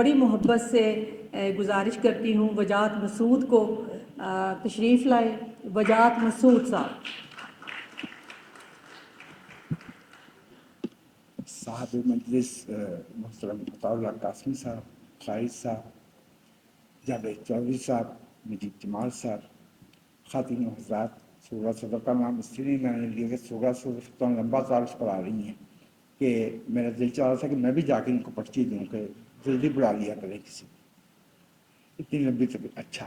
بڑی محبت سے گزارش کرتی ہوں وجاہت مسعود کو تشریف لائے. وجاہت مسعود صاحب. صاحب مجلس محترم عطاء اللہ قاسمی صاحب, قائد صاحب, جاوید چودھری صاحب, مجید جمال صاحب, خواتین و حضرات, سورہ صدر کا نام اس لیے میں نے لیا کہ سورہ صدر لمبا تعارف کرا رہی ہیں کہ میرا دل چاہ رہا تھا کہ میں بھی جا کے ان کو پرچی دوں کہ جلدی بلا لیا کرے کسی, اتنی لمبی تقریب. اچھا,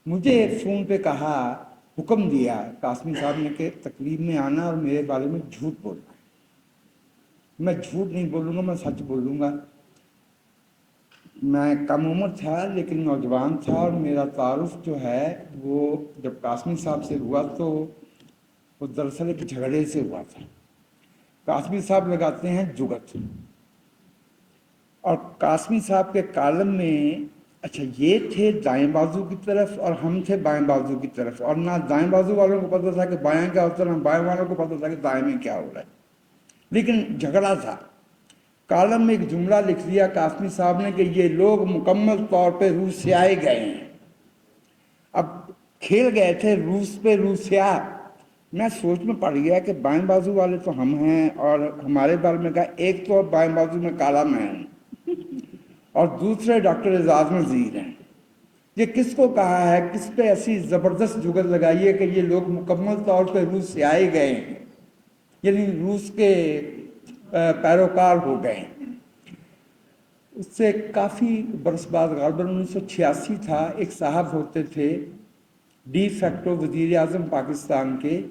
مجھے فون پہ کہا, حکم دیا قاسمی صاحب نے کہ تقریب میں آنا اور میرے بارے میں جھوٹ بولنا. میں جھوٹ نہیں بولوں گا, میں سچ بولوں گا. میں کم عمر تھا لیکن نوجوان تھا, اور میرا تعارف جو ہے وہ جب قاسمی صاحب سے ہوا تو وہ دراصل ایک جھگڑے سے ہوا تھا. قاسمی صاحب لگاتے ہیں جگت, اور قاسمی صاحب کے کالم میں اچھا یہ تھے دائیں بازو کی طرف اور ہم تھے بائیں بازو کی طرف, اور نہ دائیں بازو والوں کو پتہ تھا کہ بائیں کیا ہوتا ہے, نہ بائیں والوں کو پتہ تھا کہ دائیں میں کیا ہو رہا ہے, لیکن جھگڑا تھا. کالم میں ایک جملہ لکھ دیا قاسمی صاحب نے کہ یہ لوگ مکمل طور پہ روس سے آئے گئے ہیں. اب کھیل گئے تھے روس پہ روسیا. میں سوچ میں پڑ گیا کہ بائیں بازو والے تو ہم ہیں, اور ہمارے بارے میں کہا ایک تو بائیں بازو میں کالا مین اور دوسرے ڈاکٹر اعجاز نذیر ہیں. یہ کس کو کہا ہے, کس پہ ایسی زبردست جگت لگائی ہے کہ یہ لوگ مکمل طور پہ روس سے آئے گئے ہیں, یعنی روس کے پیروکار ہو گئے. اس سے کافی برس بعد غالباً 1986 تھا, ایک صاحب ہوتے تھے ڈی فیکٹو وزیر اعظم پاکستان کے,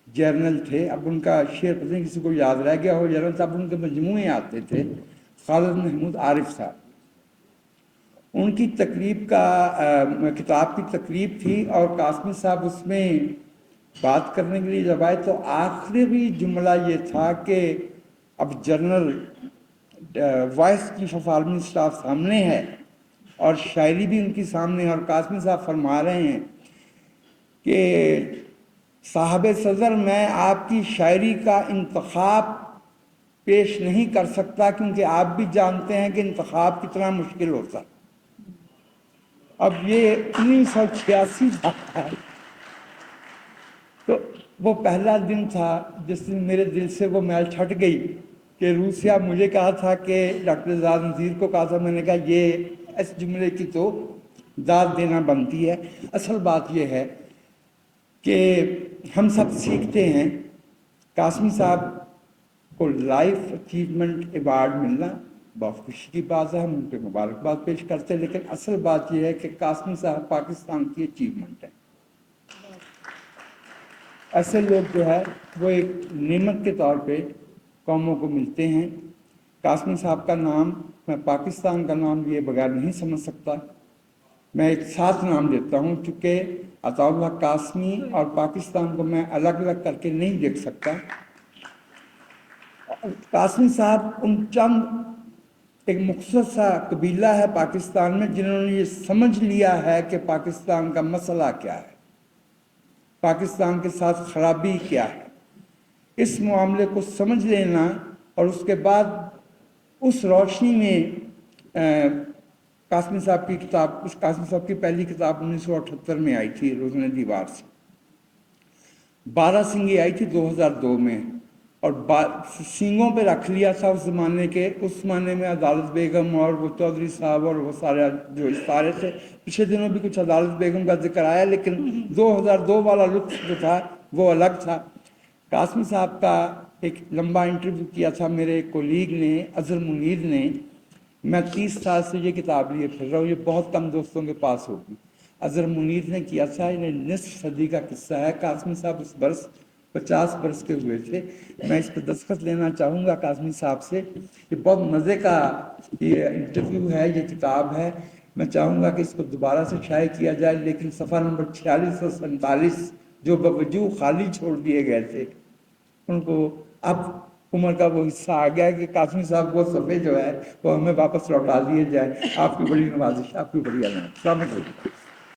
جرنل تھے. اب ان کا شعر پتہ نہیں کسی کو یاد رہ گیا ہو, جرنل صاحب ان کے مجموعے آتے تھے, خالد محمود عارف صاحب. ان کی تقریب کا کتاب کی تقریب تھی, اور قاسمی صاحب اس میں بات کرنے کے لیے جب آئے تو آخری جملہ یہ تھا کہ اب general vice chief of army staff سامنے ہے اور شاعری بھی ان کی سامنے ہے, اور قاسمی صاحب فرما رہے ہیں کہ صاحب صدر میں آپ کی شاعری کا انتخاب پیش نہیں کر سکتا, کیونکہ آپ بھی جانتے ہیں کہ انتخاب کتنا مشکل ہوتا. اب یہ 1986 تھا, تو وہ پہلا دن تھا جس دن میرے دل سے وہ میل چھٹ گئی کہ روسیا مجھے کہا تھا کہ ڈاکٹر اعجاز نذیر کو کہا تھا, میں نے کہا یہ اس جملے کی تو داد دینا بنتی ہے. اصل بات یہ ہے کہ ہم سب سیکھتے ہیں. قاسمی صاحب کو لائف اچیومنٹ ایوارڈ ملنا بہت خوشی کی بات ہے, ہم ان پہ مبارکباد پیش کرتے ہیں, لیکن اصل بات یہ ہے کہ قاسمی صاحب پاکستان کی اچیومنٹ ہے. ایسے لوگ جو ہے وہ ایک نعمت کے طور پہ قوموں کو ملتے ہیں. قاسمی صاحب کا نام میں پاکستان کا نام لیے بغیر نہیں سمجھ سکتا. میں ایک ساتھ نام دیتا ہوں, چونکہ عطاء اللہ قاسمی اور پاکستان کو میں الگ الگ کر کے نہیں دیکھ سکتا. قاسمی صاحب ان چند ایک مختصر سا قبیلہ ہے پاکستان میں جنہوں نے یہ سمجھ لیا ہے کہ پاکستان کا مسئلہ کیا ہے, پاکستان کے ساتھ خرابی کیا ہے. اس معاملے کو سمجھ لینا اور اس کے بعد اس روشنی میں قاسمی صاحب کی کتاب, اس قاسمی صاحب کی پہلی کتاب 1978 میں آئی تھی روزنہ دیوار سے, 12 سنگی آئی تھی 2002 میں, اور سینگوں پہ رکھ لیا تھا اس زمانے کے. اس زمانے میں عدالت بیگم اور وہ چودھری صاحب اور وہ سارے جو اشارے تھے, پچھلے دنوں بھی کچھ عدالت بیگم کا ذکر آیا, لیکن 2002 والا لطف جو تھا وہ الگ تھا. قاسمی صاحب کا ایک لمبا انٹرویو کیا تھا میرے ایک کولیگ نے, اظہر منیر نے. میں 30 سال سے یہ کتاب لیے پھر رہا ہوں, یہ بہت کم دوستوں کے پاس ہوگی. اظہر منیر نے کیا تھا, انہیں نصف صدی کا قصہ ہے. قاسمی صاحب اس برس 50 برس کے ہوئے تھے. میں اس پہ دستخط لینا چاہوں گا قاسمی صاحب سے. یہ بہت مزے کا یہ انٹرویو ہے, یہ کتاب ہے. میں چاہوں گا کہ اس کو دوبارہ سے شائع کیا جائے, لیکن صفحہ نمبر 46 اور 47 جو بوجوہ خالی چھوڑ دیے گئے تھے, ان کو اب عمر کا وہ حصہ آ گیا کہ قاسمی صاحب وہ صفحے جو ہے وہ ہمیں واپس لوٹا دیے جائے. آپ کی بڑی نوازش, آپ کی بڑی علامت. السلام علیکم.